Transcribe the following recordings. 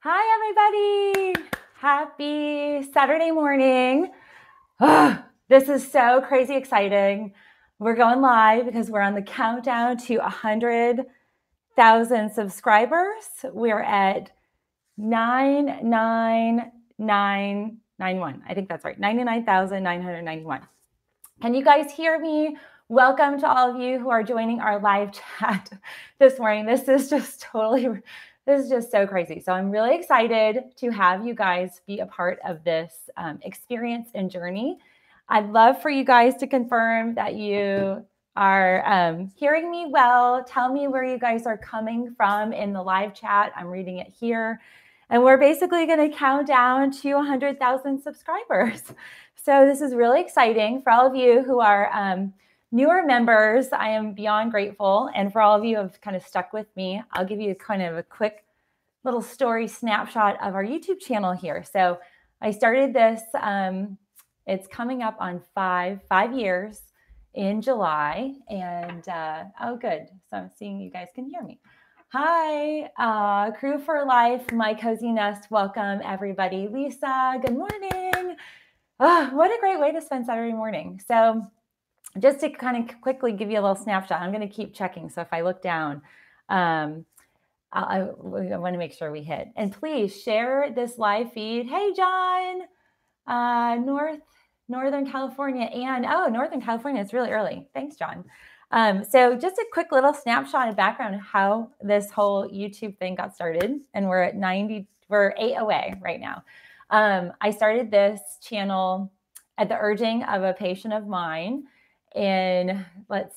Hi, everybody. Happy Saturday morning. Oh, this is so crazy exciting. We're going live because we're on the countdown to 100,000 subscribers. We're at 99991. I think that's right. 99,991. Can you guys hear me? Welcome to all of you who are joining our live chat this morning. This is just so crazy. So I'm really excited to have you guys be a part of this experience and journey. I'd love for you guys to confirm that you are hearing me well. Tell me where you guys are coming from in the live chat. I'm reading it here. And we're basically going to count down to 100,000 subscribers. So this is really exciting for all of you who are newer members. I am beyond grateful. And for all of you who have kind of stuck with me, I'll give you kind of a quick little story snapshot of our YouTube channel here. So I started this, it's coming up on five years in July. And oh, good. So I'm seeing you guys can hear me. Hi, Crew for Life, my cozy nest. Welcome, everybody. Lisa, good morning. Oh, what a great way to spend Saturday morning. So just to kind of quickly give you a little snapshot, I'm going to keep checking. So if I look down, I want to make sure we hit. And please share this live feed. Hey, John, Northern California. And Northern California, it's really early. Thanks, John. So just a quick little snapshot of background of how this whole YouTube thing got started. And we're at 8 away right now. I started this channel at the urging of a patient of mine in,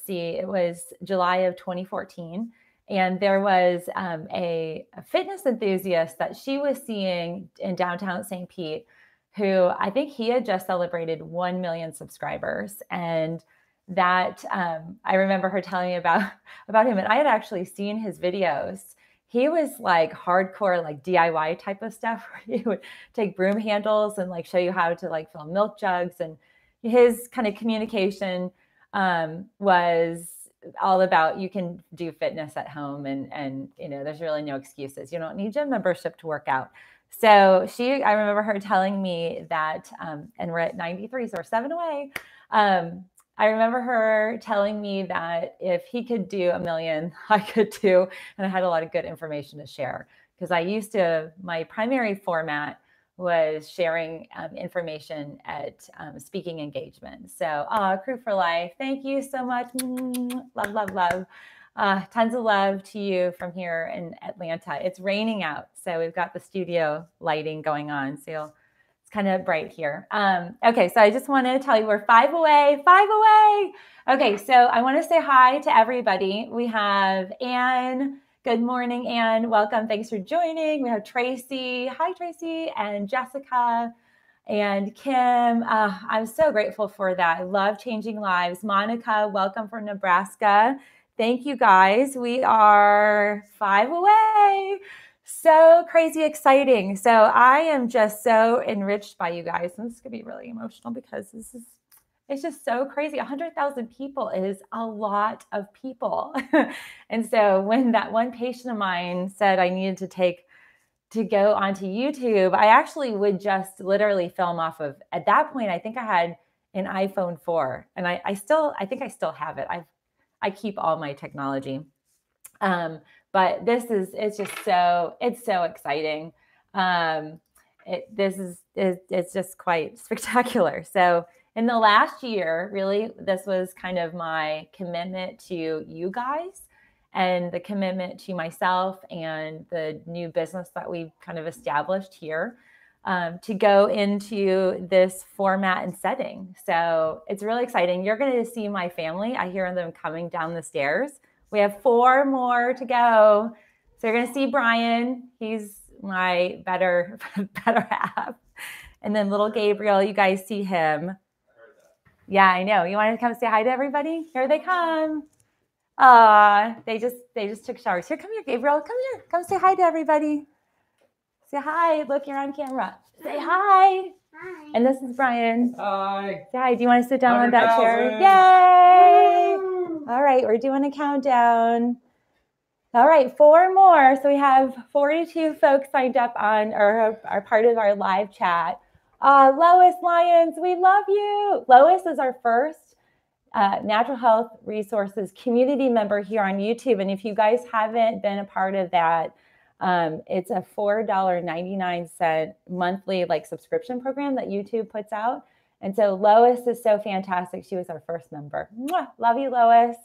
it was July of 2014. And there was a fitness enthusiast that she was seeing in downtown St. Pete, who I think he had just celebrated 1 million subscribers. And that I remember her telling me about him. And I had actually seen his videos. He was like hardcore, like DIY type of stuff, where he would take broom handles and like show you how to like fill milk jugs. And his kind of communication was all about, you can do fitness at home and you know, there's really no excuses. You don't need gym membership to work out. So I remember her telling me that, and we're at 93, so we're 7 away. I remember her telling me that if he could do 1 million, I could too. And I had a lot of good information to share, because my primary format was sharing information at speaking engagements. So Crew for Life, thank you so much. Love, love, love. Tons of love to you from here in Atlanta. It's raining out, so we've got the studio lighting going on. So it's kind of bright here. Okay, so I just want to tell you we're 5 away, 5 away. Okay, so I want to say hi to everybody. We have Anne. Good morning, Anne. Welcome. Thanks for joining. We have Tracy. Hi, Tracy. And Jessica and Kim. I'm so grateful for that. I love changing lives. Monica, welcome from Nebraska. Thank you, guys. We are 5 away. So crazy exciting. So I am just so enriched by you guys. And this is going to be really emotional because it's just so crazy. 100,000 people is a lot of people. And so when that one patient of mine said I needed to go onto YouTube, I actually would just literally film off of, at that point, I think I had an iPhone 4 and I think I still have it. I keep all my technology. But it's so exciting. It's just quite spectacular. So in the last year, really, this was kind of my commitment to you guys and the commitment to myself and the new business that we've kind of established here, to go into this format and setting. So it's really exciting. You're going to see my family. I hear them coming down the stairs. We have 4 more to go. So you're going to see Brian. He's my better half. And then little Gabriel, you guys see him. Yeah, I know. You want to come say hi to everybody? Here they come. They just took showers. Here, come here, Gabriel. Come here. Come say hi to everybody. Say hi. Look, you're on camera. Say hi. Hi. And this is Brian. Hi. Say hi. Do you want to sit down on that chair? Yay! All right, we're doing a countdown. All right, 4 more. So we have 42 folks signed up on or are part of our live chat. Lois Lyons, we love you. Lois is our first Natural Health Resources community member here on YouTube. And if you guys haven't been a part of that, it's a $4.99 monthly subscription program that YouTube puts out. And so Lois is so fantastic. She was our first member. Mwah! Love you, Lois.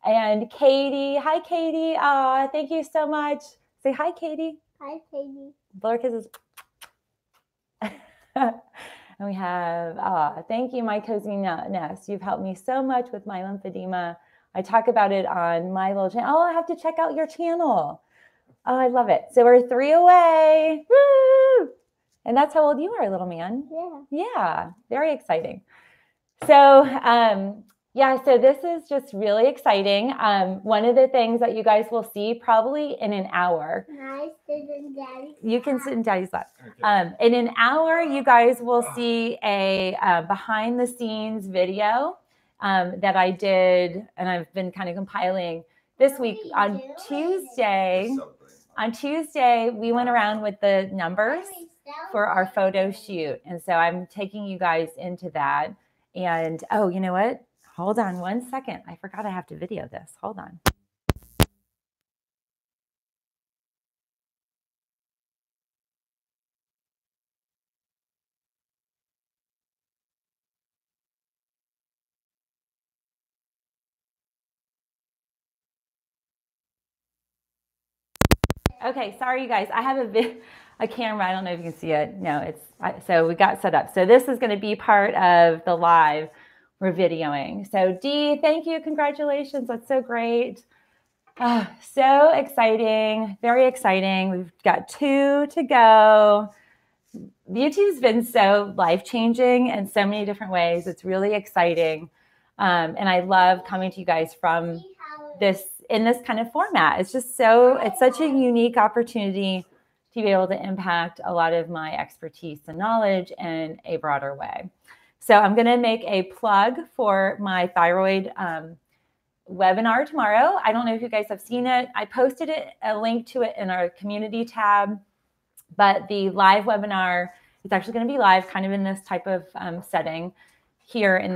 And Katie, hi Katie. Thank you so much. Say hi, Katie. Hi, Katie. Blow kisses. And we have, thank you, my cozy nest. You've helped me so much with my lymphedema. I talk about it on my little channel. Oh, I have to check out your channel. Oh, I love it. So we're 3 away. Woo! And that's how old you are, little man. Yeah. Yeah, very exciting. So, yeah, so this is just really exciting. One of the things that you guys will see probably in an hour. Can I sit in Daddy's lap? You can sit in Daddy's lap. Okay. In an hour, you guys will see a behind the scenes video that I did, and I've been kind of compiling this week on Tuesday. On Tuesday, we went around with the numbers for our photo shoot. And so I'm taking you guys into that. And, oh, you know what? Hold on 1 second. I forgot I have to video this. Hold on. Okay, sorry, you guys. I have a camera. I don't know if you can see it. No, so we got set up. So this is going to be part of the live we're videoing. So Dee, thank you. Congratulations. That's so great. Oh, so exciting. Very exciting. We've got 2 to go. YouTube's been so life-changing in so many different ways. It's really exciting. And I love coming to you guys from in this kind of format. It's such a unique opportunity to be able to impact a lot of my expertise and knowledge in a broader way. So I'm going to make a plug for my thyroid webinar tomorrow. I don't know if you guys have seen it. I posted a link to it in our community tab, but the live webinar is actually going to be live kind of in this type of setting here in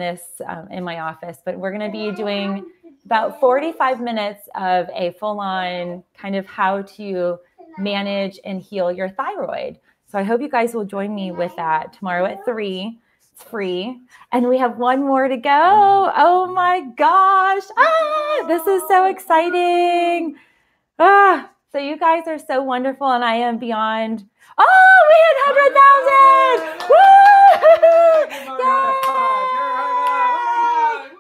my office, but we're going to be doing about 45 minutes of a full-on kind of how to manage and heal your thyroid. So I hope you guys will join me with that tomorrow at 3. It's free. And we have 1 more to go. Oh my gosh. This is so exciting. So you guys are so wonderful, and I am beyond. Oh, we hit 100,000! Woo! Yay!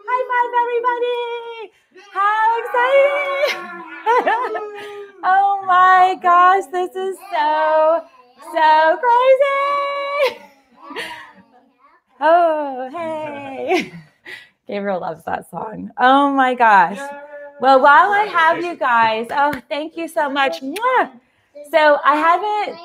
High five, everybody! How exciting! Oh my gosh, this is so crazy! Oh, hey! Gabriel loves that song. Oh my gosh. Well, while I have you guys, thank you so much. Mwah! So I haven't,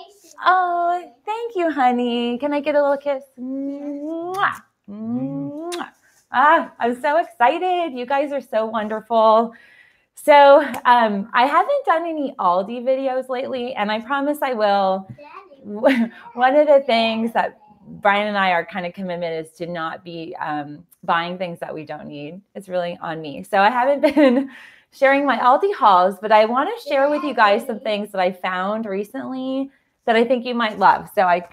thank you, honey. Can I get a little kiss? Mwah! Mwah! I'm so excited. You guys are so wonderful. So I haven't done any Aldi videos lately, and I promise I will. One of the things that Brian and I, our kind of commitment is to not be buying things that we don't need. It's really on me. So I haven't been sharing my Aldi hauls, but I want to share with you guys some things that I found recently that I think you might love. So I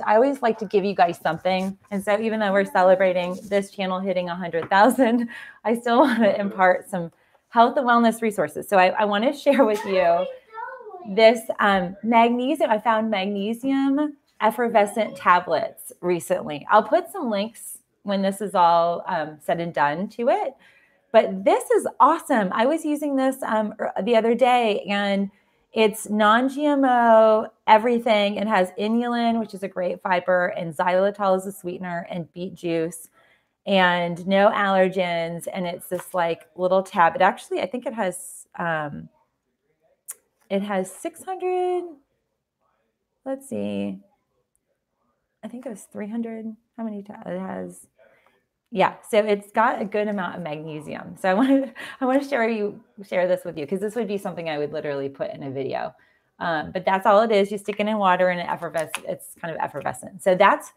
always like to give you guys something. And so even though we're celebrating this channel hitting 100,000, I still want to impart some health and wellness resources. So I want to share with you this magnesium. I found magnesium effervescent tablets recently. I'll put some links when this is all said and done to it. But this is awesome. I was using this the other day, and it's non-GMO, everything. It has inulin, which is a great fiber, and xylitol is a sweetener, and beet juice, and no allergens. And it's this little tab. It actually, I think it has 600, let's see. I think it was 300. How many tabs? It has Yeah, so it's got a good amount of magnesium. So I want to share this with you because this would be something I would literally put in a video. But that's all it is. You stick it in water and it's kind of effervescent. So that's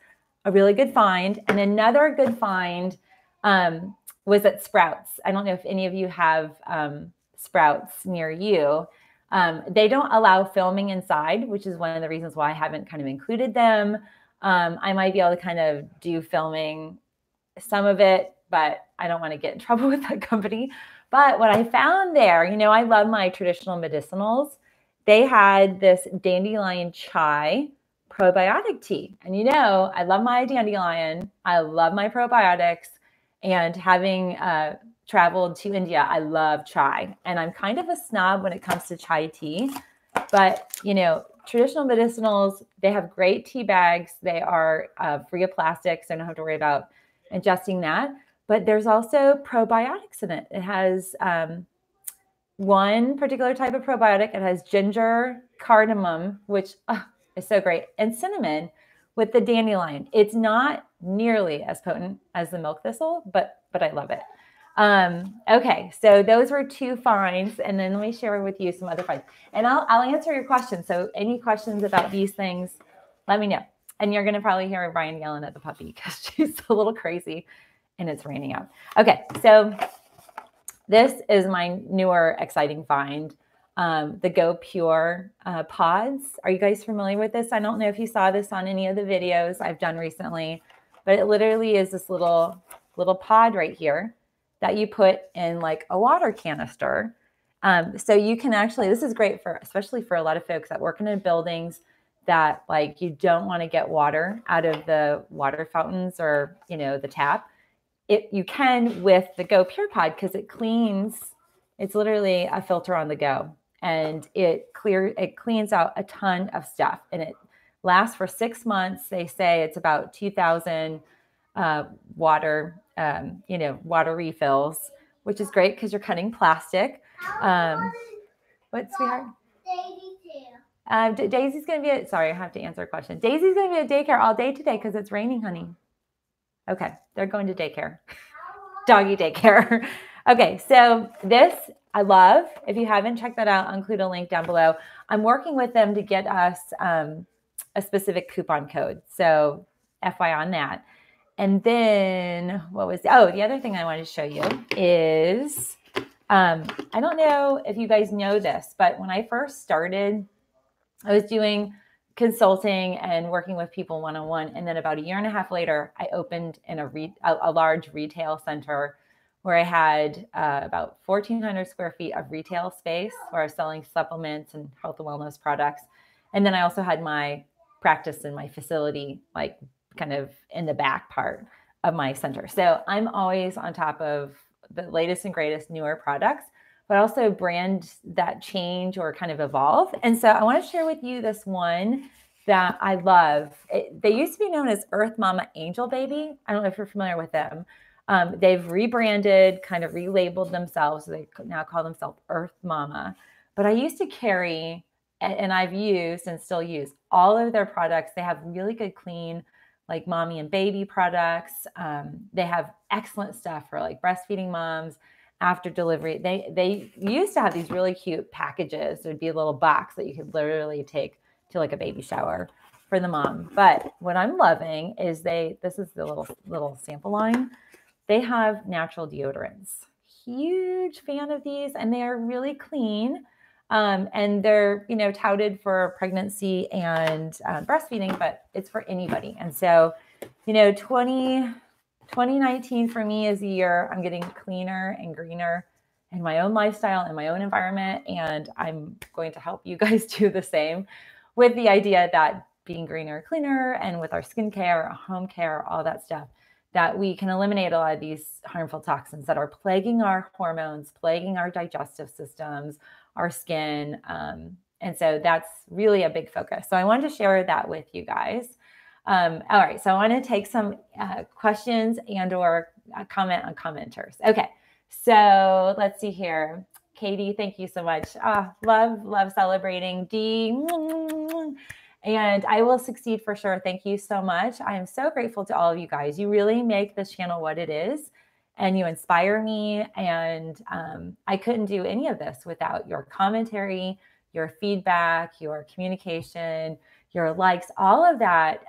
a really good find. And another good find was at Sprouts. I don't know if any of you have Sprouts near you. They don't allow filming inside, which is one of the reasons why I haven't kind of included them. I might be able to kind of do filming some of it, but I don't want to get in trouble with that company. But what I found there, you know, I love my traditional medicinals. They had this dandelion chai probiotic tea. And you know, I love my dandelion. I love my probiotics. And having traveled to India, I love chai. And I'm kind of a snob when it comes to chai tea. But, you know, traditional medicinals, they have great tea bags. They are free of plastic, so I don't have to worry about ingesting that. But there's also probiotics in it. It has one particular type of probiotic. It has ginger, cardamom, which is so great, and cinnamon with the dandelion. It's not nearly as potent as the milk thistle, but I love it. Okay, so those were two finds, and then let me share with you some other finds, and I'll answer your questions. So any questions about these things, let me know. And you're gonna probably hear Brian yelling at the puppy because she's a little crazy, and it's raining out. Okay, so this is my newer exciting find, the Go Pure pods. Are you guys familiar with this? I don't know if you saw this on any of the videos I've done recently, but it literally is this little pod right here that you put in like a water canister. So you can actually, this is great for, especially for a lot of folks that work in buildings that like you don't want to get water out of the water fountains or, you know, the tap. You can with the Go Pure Pod because it cleans, it's literally a filter on the go, and it cleans out a ton of stuff, and it lasts for 6 months. They say it's about 2,000 water water refills, which is great because you're cutting plastic. What, sweetheart? Daisy's going to be sorry, I have to answer a question. Daisy's going to be at daycare all day today because it's raining, honey. Okay, they're going to daycare. Doggy daycare. Okay, so this I love. If you haven't checked that out, I'll include a link down below. I'm working with them to get us a specific coupon code. So FYI on that. And then what was, the other thing I wanted to show you is, I don't know if you guys know this, but when I first started, I was doing consulting and working with people one-on-one. And then about a year and a half later, I opened in a large retail center where I had about 1,400 square feet of retail space where I was selling supplements and health and wellness products. And then I also had my practice in my facility, like kind of in the back part of my center. So I'm always on top of the latest and greatest newer products, but also brand that change or kind of evolve. And so I want to share with you this one that I love. They used to be known as Earth Mama Angel Baby. I don't know if you're familiar with them. They've rebranded, kind of relabeled themselves. So they now call themselves Earth Mama. But I used to carry, and I've used and still use all of their products. They have really good, clean, like mommy and baby products. They have excellent stuff for like breastfeeding moms after delivery. They used to have these really cute packages. There'd be a little box that you could literally take to like a baby shower for the mom. But what I'm loving is this is the little sample line. They have natural deodorants. Huge fan of these, and they are really clean. And they're, you know, touted for pregnancy and breastfeeding, but it's for anybody. And so, you know, 2019 for me is a year I'm getting cleaner and greener in my own lifestyle, in my own environment. And I'm going to help you guys do the same with the idea that being greener, cleaner, and with our skincare, our home care, all that stuff, that we can eliminate a lot of these harmful toxins that are plaguing our hormones, plaguing our digestive systems, our skin. And so that's really a big focus. So I wanted to share that with you guys. All right, so I want to take some questions and or comment on commenters. Okay, so let's see here. Katie, thank you so much. Love celebrating. Dee, And I will succeed for sure. Thank you so much. I am so grateful to all of you guys. You really make this channel what it is, and you inspire me. And I couldn't do any of this without your commentary, your feedback, your communication, your likes. All of that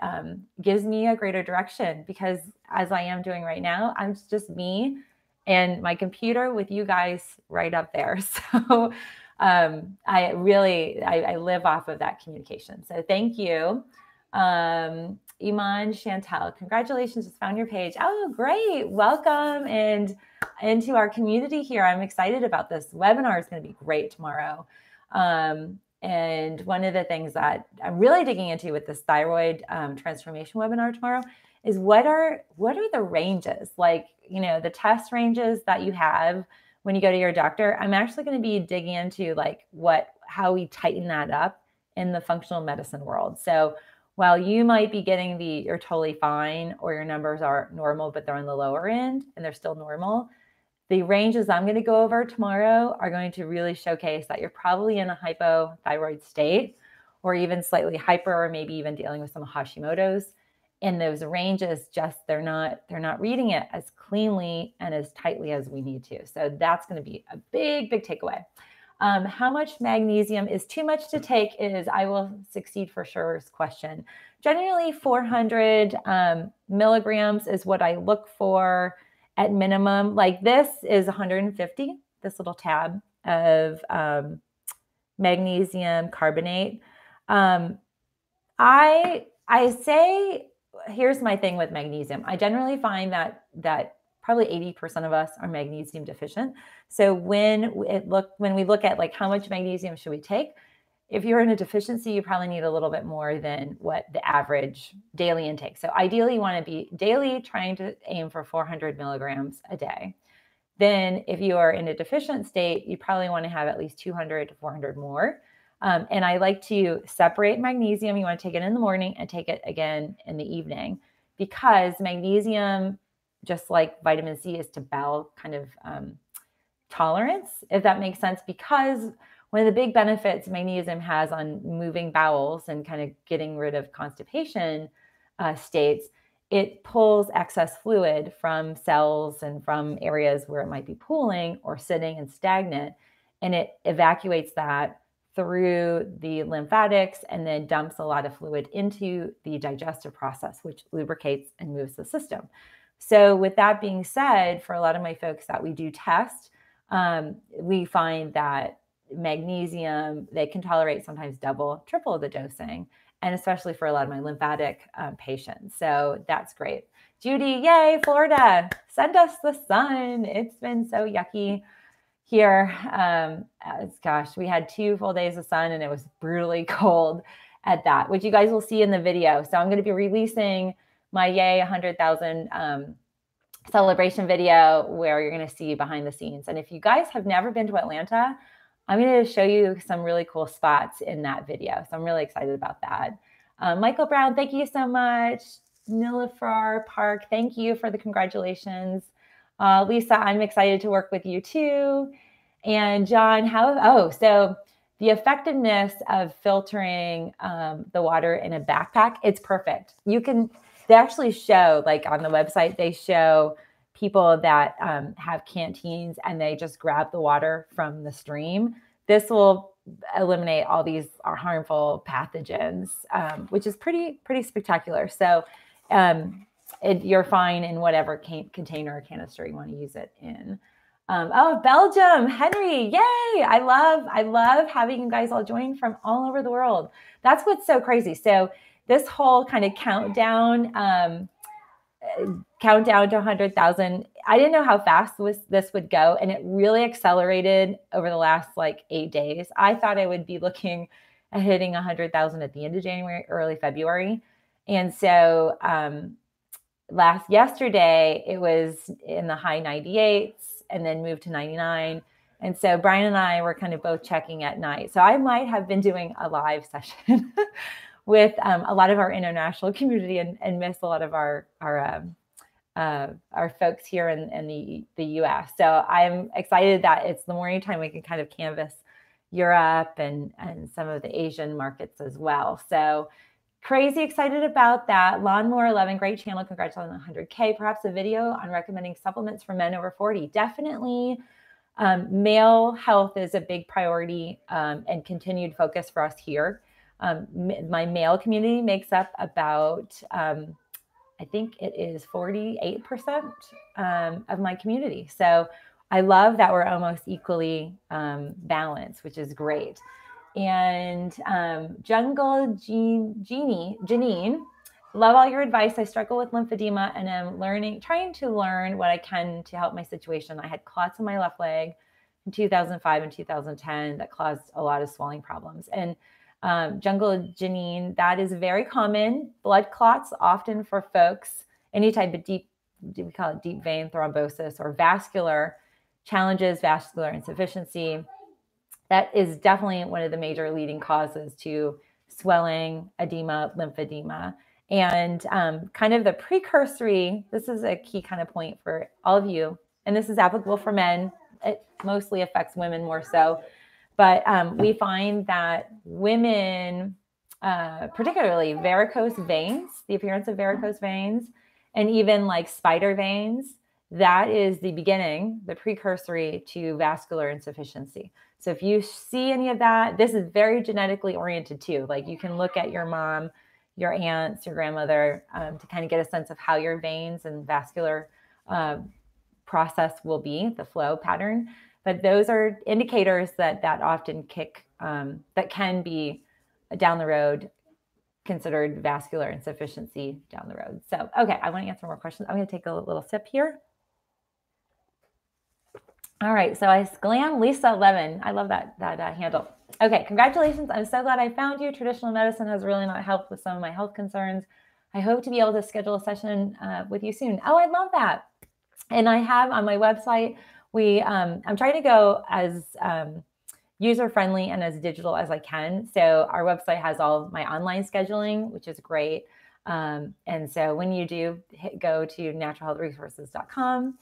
gives me a greater direction, because as I am doing right now, I'm just me and my computer with you guys right up there. So I live off of that communication. So thank you. Iman Chantel, congratulations, just found your page. Oh, great. Welcome and into our community here. I'm excited about this webinar. Is going to be great tomorrow. And one of the things that I'm really digging into with this thyroid transformation webinar tomorrow is what are the ranges, like, the test ranges that you have when you go to your doctor. I'm actually going to be digging into like how we tighten that up in the functional medicine world. So while you might be getting you're totally fine, or your numbers are normal, but they're on the lower end and they're still normal, the ranges I'm going to go over tomorrow are going to really showcase that you're probably in a hypothyroid state, or even slightly hyper, or maybe even dealing with some Hashimoto's. And those ranges, they're not reading it as cleanly and as tightly as we need to. So that's going to be a big, big takeaway. How much magnesium is too much to take is I will succeed for sure's question. Generally 400 milligrams is what I look for at minimum. Like this is 150, this little tab of magnesium carbonate. I say, here's my thing with magnesium. I generally find that probably 80% of us are magnesium deficient. So when we look at like how much magnesium should we take, if you're in a deficiency, you probably need a little bit more than what the average daily intake. So ideally you want to be daily trying to aim for 400 milligrams a day. Then if you are in a deficient state, you probably want to have at least 200 to 400 more. And I like to separate magnesium. You want to take it in the morning and take it again in the evening, because magnesium, just like vitamin C, is to bowel kind of tolerance, if that makes sense. Because one of the big benefits magnesium has on moving bowels and kind of getting rid of constipation states, it pulls excess fluid from cells and from areas where it might be pooling or sitting and stagnant, and it evacuates that through the lymphatics and then dumps a lot of fluid into the digestive process, which lubricates and moves the system. So with that being said, for a lot of my folks that we do test, we find that magnesium, they can tolerate sometimes double, triple the dosing, and especially for a lot of my lymphatic patients. So that's great. Judy, yay, Florida, send us the sun. It's been so yucky here. Gosh, we had 2 full days of sun and it was brutally cold at that, which you guys will see in the video. So I'm going to be releasing my yay 100,000 celebration video where you're going to see behind the scenes. And if you guys have never been to Atlanta, I'm going to show you some really cool spots in that video. So I'm really excited about that. Michael Brown, thank you so much. Nilafar Park, thank you for the congratulations. Lisa, I'm excited to work with you too. And John, so the effectiveness of filtering the water in a backpack, it's perfect. They actually show, like on the website, they show people that have canteens and they just grab the water from the stream. This will eliminate all these harmful pathogens, which is pretty spectacular. So you're fine in whatever container or canister you want to use it in. Belgium, Henry, yay! I love having you guys all join from all over the world. That's what's so crazy. So this whole kind of countdown to 100,000, I didn't know how fast this would go, and it really accelerated over the last like 8 days. I thought I would be looking at hitting 100,000 at the end of January, early February, and so yesterday it was in the high 98s and then moved to 99. And so Brian and I were kind of both checking at night. So I might have been doing a live session with a lot of our international community and miss a lot of our folks here in the US. So I'm excited that it's the morning time. We can kind of canvas Europe and some of the Asian markets as well. So crazy excited about that. Lawnmower 11, great channel. Congrats on the 100K. Perhaps a video on recommending supplements for men over 40. Definitely. Male health is a big priority and continued focus for us here. My male community makes up about, I think it is 48% of my community. So I love that we're almost equally balanced, which is great. And Jungle Janine, love all your advice. I struggle with lymphedema and am trying to learn what I can to help my situation. I had clots in my left leg in 2005 and 2010 that caused a lot of swelling problems. And Jungle Janine, that is very common. Blood clots often for folks, any type of we call it deep vein thrombosis or vascular challenges, vascular insufficiency. That is definitely one of the major leading causes to swelling, edema, lymphedema. And kind of the precursory, this is a key kind of point for all of you, and this is applicable for men. It mostly affects women more so. But we find that women, particularly varicose veins, the appearance of varicose veins, and even like spider veins, that is the beginning, the precursory to vascular insufficiency. So if you see any of that, this is very genetically oriented too. Like you can look at your mom, your aunts, your grandmother to kind of get a sense of how your veins and vascular process will be, the flow pattern. But those are indicators that often that can be down the road considered vascular insufficiency down the road. So, okay, I want to answer more questions. I'm going to take a little sip here. All right, so I Glam Lisa 11. I love that handle. Okay, congratulations. I'm so glad I found you. Traditional medicine has really not helped with some of my health concerns. I hope to be able to schedule a session with you soon. Oh, I love that. And I have on my website, I'm trying to go as user-friendly and as digital as I can. So our website has all of my online scheduling, which is great. And so when you do go to naturalhealthresources.com,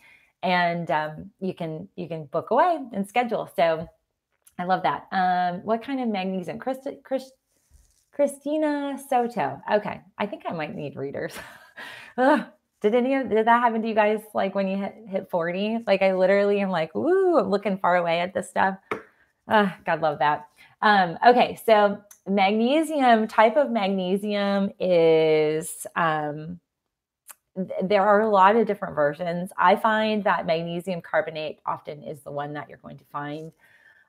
and you can book away and schedule. So I love that. What kind of magnesium? Christina Soto. Okay, I think I might need readers. Did that happen to you guys? Like when you hit 40? Like I literally am like, ooh, I'm looking far away at this stuff. God love that. Okay, so magnesium, type of magnesium is. There are a lot of different versions. I find that magnesium carbonate often is the one that you're going to find.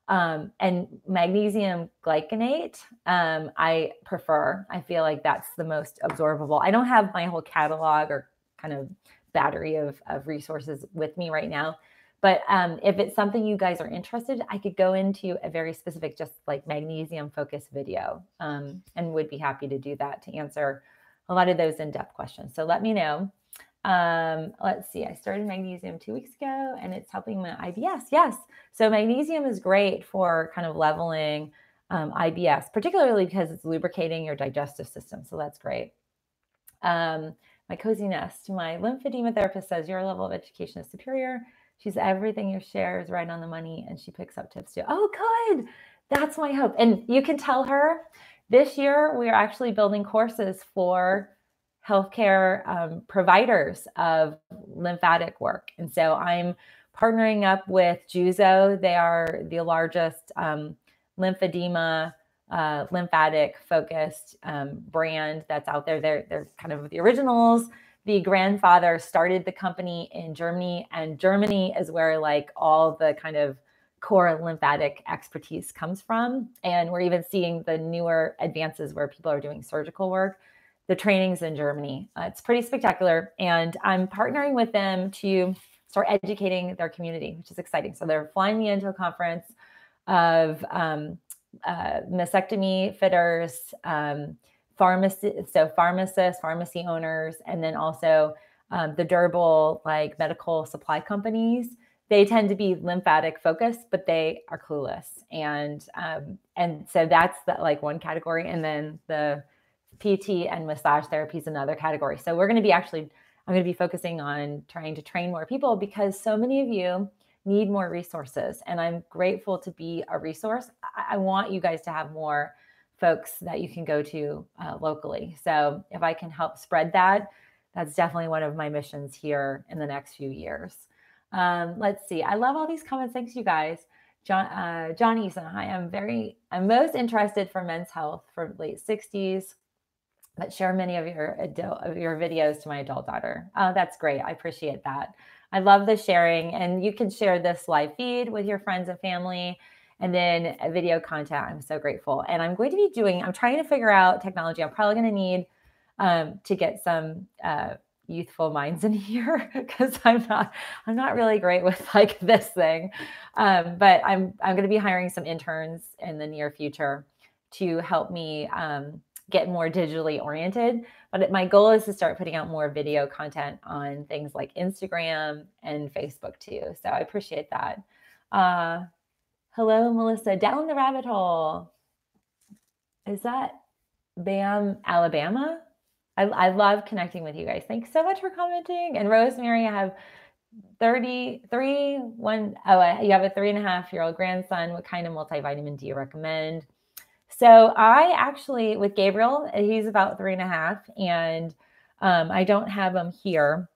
And magnesium glycinate, I prefer. I feel like that's the most absorbable. I don't have my whole catalog or kind of battery of resources with me right now. But if it's something you guys are interested, I could go into a very specific, just like magnesium focused video and would be happy to do that to answer a lot of those in-depth questions. So let me know. Let's see. I started magnesium 2 weeks ago and it's helping my IBS. Yes. So magnesium is great for kind of leveling IBS, particularly because it's lubricating your digestive system. So that's great. My cozy nest, my lymphedema therapist says your level of education is superior. She's everything you share is right on the money and she picks up tips too. Oh, good. That's my hope. And you can tell her this year we are actually building courses for healthcare providers of lymphatic work. And so I'm partnering up with Juzo. They are the largest lymphedema, lymphatic focused brand that's out there. They're kind of the originals. The grandfather started the company in Germany, and Germany is where like all the kind of core lymphatic expertise comes from. And we're even seeing the newer advances where people are doing surgical work. The trainings in Germany. It's pretty spectacular. And I'm partnering with them to start educating their community, which is exciting. So they're flying me into a conference of mastectomy fitters, pharmacists, pharmacy owners, and then also the durable like medical supply companies. They tend to be lymphatic focused, but they are clueless. And so that's like one category. And then the PT and massage therapy is another category. So I'm going to be focusing on trying to train more people because so many of you need more resources. And I'm grateful to be a resource. I want you guys to have more folks that you can go to locally. So if I can help spread that, that's definitely one of my missions here in the next few years. Let's see. I love all these comments. Thanks, you guys. John Eason, hi. I'm most interested for men's health for late 60s, but share many of your videos to my adult daughter. Oh, that's great. I appreciate that. I love the sharing, and you can share this live feed with your friends and family, and then video content. I'm so grateful. And I'm going to be I'm trying to figure out technology. I'm probably going to need to get some youthful minds in here, because I'm not really great with like this thing. But I'm going to be hiring some interns in the near future to help me get more digitally oriented. But my goal is to start putting out more video content on things like Instagram and Facebook too. So I appreciate that. Hello, Melissa, down the rabbit hole. Is that Bam, Alabama? I love connecting with you guys. Thanks so much for commenting. And Rosemary, I have you have a 3.5-year-old grandson. What kind of multivitamin do you recommend? So I actually, with Gabriel, he's about 3.5, and I don't have him here,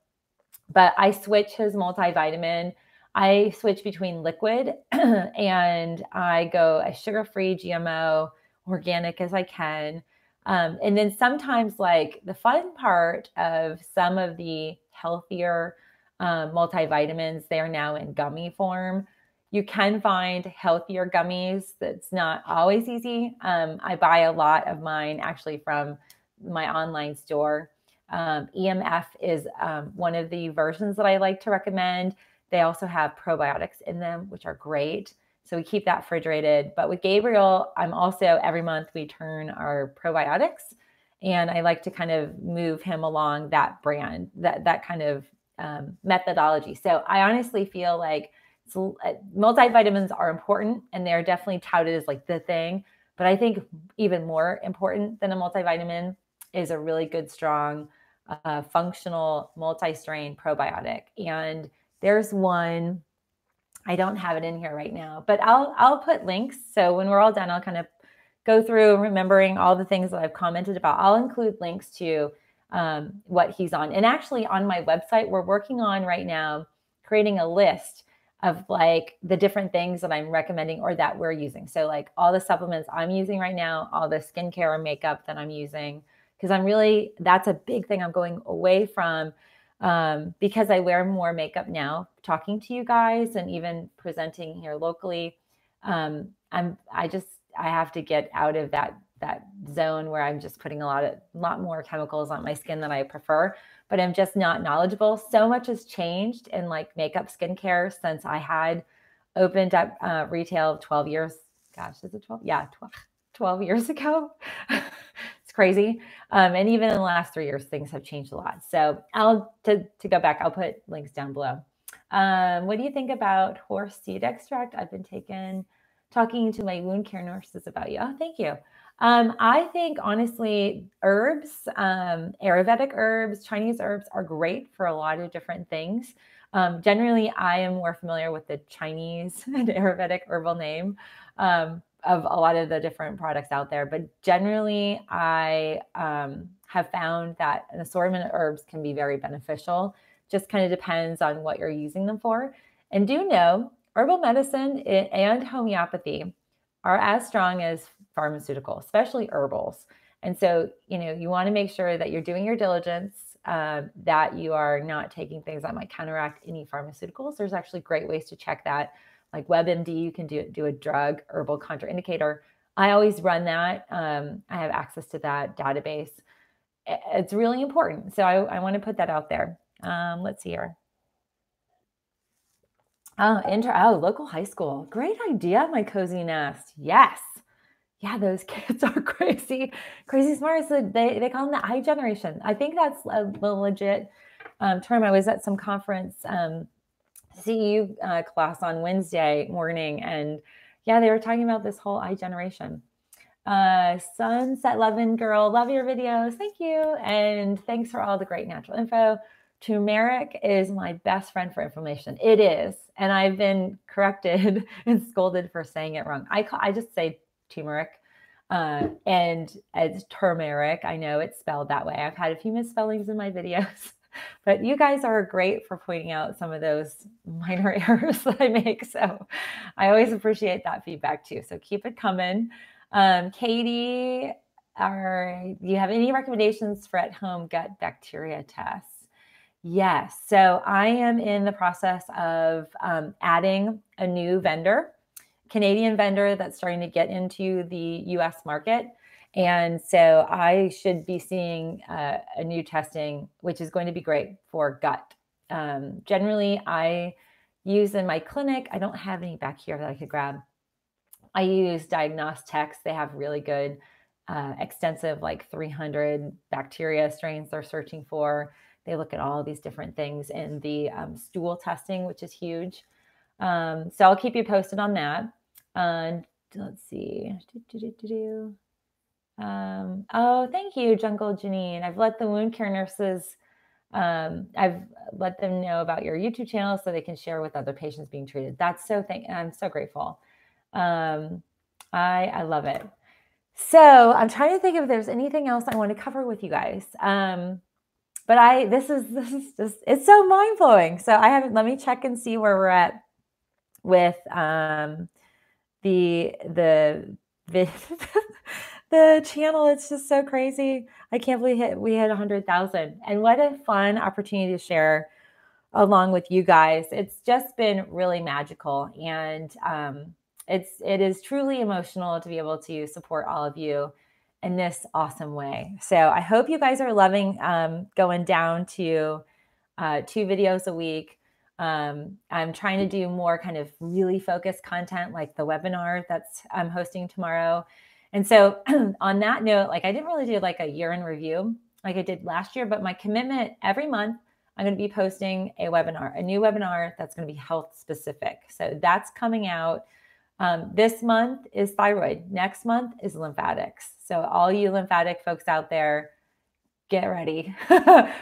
but I switch his multivitamin. I switch between liquid and I go as sugar-free, GMO, organic as I can. And then sometimes, like, the fun part of some of the healthier multivitamins, they are now in gummy form. You can find healthier gummies. That's not always easy. I buy a lot of mine actually from my online store. EMF is one of the versions that I like to recommend. They also have probiotics in them, which are great. So we keep that refrigerated. But with Gabriel, I'm also, every month we turn our probiotics, and I like to kind of move him along that brand, that kind of methodology. So I honestly feel like multivitamins are important, and they're definitely touted as like the thing. But I think even more important than a multivitamin is a really good, strong, functional multi-strain probiotic. And there's one, I don't have it in here right now, but I'll put links. So when we're all done, I'll kind of go through remembering all the things that I've commented about. I'll include links to what he's on. And actually on my website, we're working on right now creating a list of like the different things that I'm recommending or that we're using. So like all the supplements I'm using right now, all the skincare and makeup that I'm using, because that's a big thing I'm going away from, because I wear more makeup now, talking to you guys and even presenting here locally. I have to get out of that zone where I'm just putting a lot more chemicals on my skin than I prefer, but I'm just not knowledgeable. So much has changed in like makeup skincare since I had opened up retail 12 years. Gosh, is it 12? Yeah, 12 years ago. It's crazy. And even in the last 3 years, things have changed a lot. So to go back, I'll put links down below. What do you think about horse seed extract? I've been talking to my wound care nurses about you. Oh, thank you. I think honestly, herbs, Ayurvedic herbs, Chinese herbs are great for a lot of different things. Generally, I am more familiar with the Chinese and Ayurvedic herbal name of a lot of the different products out there. But generally, I have found that an assortment of herbs can be very beneficial. Just kind of depends on what you're using them for. And do know, herbal medicine and homeopathy are as strong as pharmaceutical, especially herbals. And so, you want to make sure that you're doing your diligence, that you are not taking things that might counteract any pharmaceuticals. There's actually great ways to check that. Like WebMD, you can do a drug herbal contraindicator. I always run that. I have access to that database. It's really important. So I want to put that out there. Let's see here. Local high school. Great idea, my cozy nest. Yes. Yeah, those kids are crazy smart. So they call them the I generation. I think that's a legit term. I was at some conference, CEU class on Wednesday morning, and yeah, they were talking about this whole I generation. Sunset Lovin' Girl, love your videos. Thank you. And thanks for all the great natural info. turmeric is my best friend for inflammation. It is. And I've been corrected and scolded for saying it wrong. I just say turmeric. And it's turmeric. I know it's spelled that way. I've had a few misspellings in my videos, but you guys are great for pointing out some of those minor errors that I make. So I always appreciate that feedback too. So keep it coming. Katie, do you have any recommendations for at-home gut bacteria tests? Yes. So I am in the process of adding a new vendor, Canadian vendor that's starting to get into the US market. And so I should be seeing a new testing, which is going to be great for gut. Generally, I use in my clinic, I don't have any back here that I could grab. I use Diagnostics. They have really good, extensive, like 300 bacteria strains they're searching for. They look at all of these different things in the stool testing, which is huge. So I'll keep you posted on that. Let's see. Oh, thank you, Jungle Janine. I've let the wound care nurses, I've let them know about your YouTube channel so they can share with other patients being treated. That's I'm so grateful. I love it. So I'm trying to think if there's anything else I want to cover with you guys. But this is just, it's so mind blowing. So let me check and see where we're at with the channel. It's just so crazy. I can't believe we hit 100,000, and what a fun opportunity to share along with you guys. It's just been really magical, and it is truly emotional to be able to support all of you in this awesome way. So I hope you guys are loving going down to 2 videos a week. I'm trying to do more kind of really focused content, like the webinar I'm hosting tomorrow. And so on that note, like I didn't really do like a year in review like I did last year, but my commitment every month, I'm going to be posting a new webinar that's going to be health specific. So that's coming out. This month is thyroid. Next month is lymphatics. So all you lymphatic folks out there, get ready.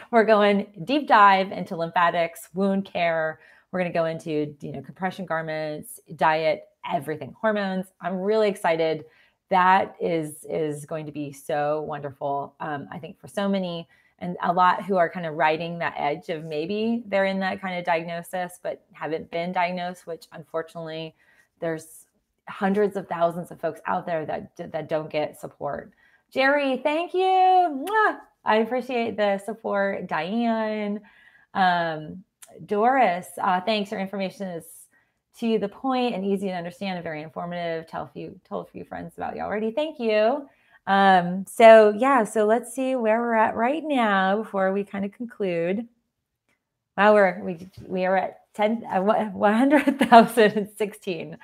We're going deep dive into lymphatics, wound care. We're going to go into, compression garments, diet, everything, hormones. I'm really excited. That is going to be so wonderful. I think for so many, and a lot who are kind of riding that edge of maybe they're in that kind of diagnosis, but haven't been diagnosed, which unfortunately there's hundreds of thousands of folks out there that don't get support. Jerry, thank you. Mwah! I appreciate the support. Diane, Doris, thanks. Your information is to the point and easy to understand and very informative. Told a few friends about you already. Thank you. So let's see where we're at right now before we kind of conclude. Wow, we are at 100,016.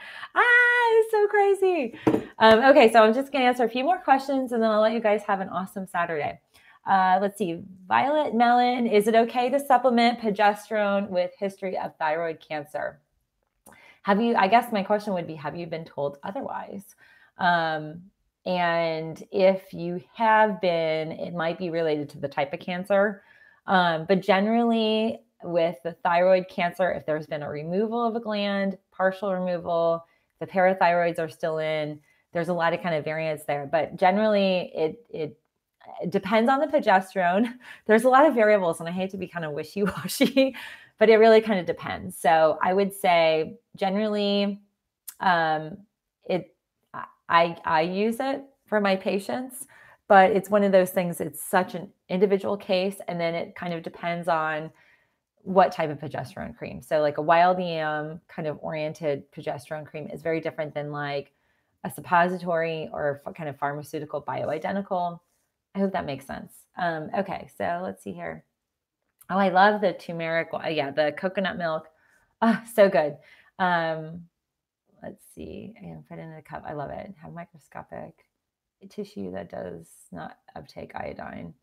It's so crazy. Okay, so I'm just going to answer a few more questions and then I'll let you guys have an awesome Saturday. Let's see. Violet Mellon, is it okay to supplement progesterone with history of thyroid cancer? I guess my question would be, have you been told otherwise? And if you have been, it might be related to the type of cancer. But generally with the thyroid cancer, if there's been a removal of a gland, partial removal, the parathyroids are still in, there's a lot of kind of variance there. But generally it depends on the progesterone. There's a lot of variables, and I hate to be kind of wishy-washy, but it really kind of depends. So I would say generally, I use it for my patients, but it's one of those things, it's such an individual case, and then it kind of depends on what type of progesterone cream. So like a wild EM kind of oriented progesterone cream is very different than like a suppository or kind of pharmaceutical bioidentical. I hope that makes sense. Okay, so let's see here. Oh, I love the turmeric. Yeah, the coconut milk. Oh, so good. Let's see. And put it in a cup. I love it. Have microscopic tissue that does not uptake iodine.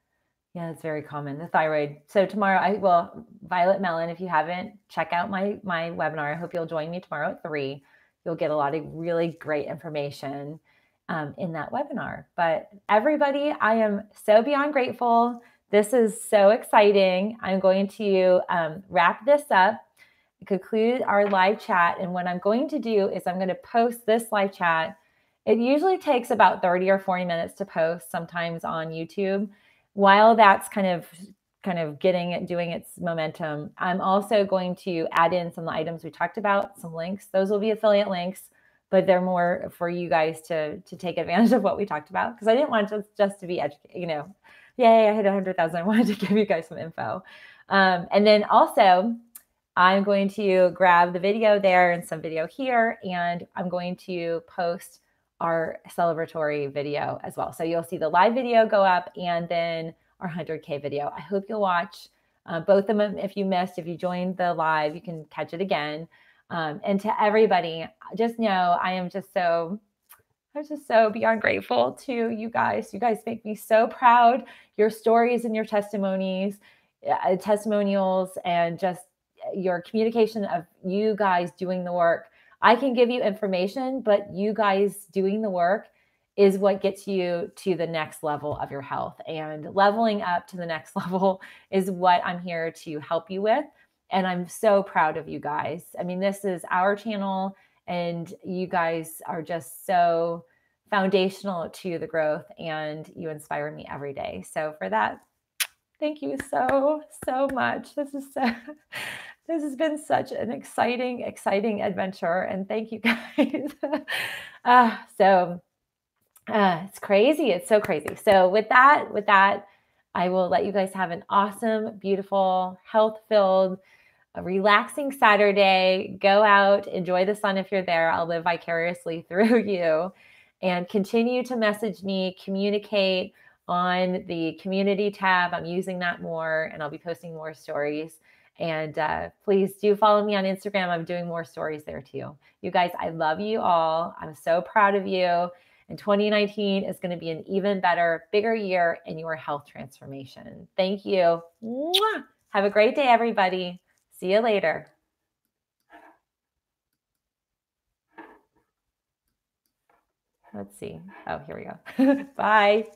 Yeah, it's very common. The thyroid. So tomorrow, Violet Mellon, if you haven't, check out my webinar. I hope you'll join me tomorrow at 3. You'll get a lot of really great information in that webinar. But everybody, I am so beyond grateful this is so exciting. I'm going to wrap this up, conclude our live chat. And what I'm going to do is I'm going to post this live chat. It usually takes about 30 or 40 minutes to post, sometimes on YouTube. While that's kind of getting it, doing its momentum, I'm also going to add in some items we talked about, some links. Those will be affiliate links, but they're more for you guys to take advantage of what we talked about, because I didn't want it just to be educated, yay, I hit 100,000. I wanted to give you guys some info. And then also, I'm going to grab the video there and some video here, and I'm going to post our celebratory video as well. So you'll see the live video go up and then our 100K video. I hope you'll watch both of them. If you missed, if you joined the live, you can catch it again. And to everybody, just know I'm just so beyond grateful to you guys. You guys make me so proud. Your stories and your testimonials, and just your communication of you guys doing the work. I can give you information, but you guys doing the work is what gets you to the next level of your health. And leveling up to the next level is what I'm here to help you with. And I'm so proud of you guys. I mean, this is our channel, and you guys are just so foundational to the growth, and you inspire me every day. So for that, thank you so much. This has been such an exciting adventure, and thank you guys. It's crazy. It's so crazy. So with that, I will let you guys have an awesome, beautiful, health-filled, relaxing Saturday. Go out, enjoy the sun if you're there. I'll live vicariously through you, and continue to message me, communicate on the community tab. I'm using that more, and I'll be posting more stories. And please do follow me on Instagram. I'm doing more stories there too. You guys, I love you all. I'm so proud of you. And 2019 is going to be an even better, bigger year in your health transformation. Thank you. Mwah! Have a great day, everybody. See you later. Let's see. Oh, here we go. Bye.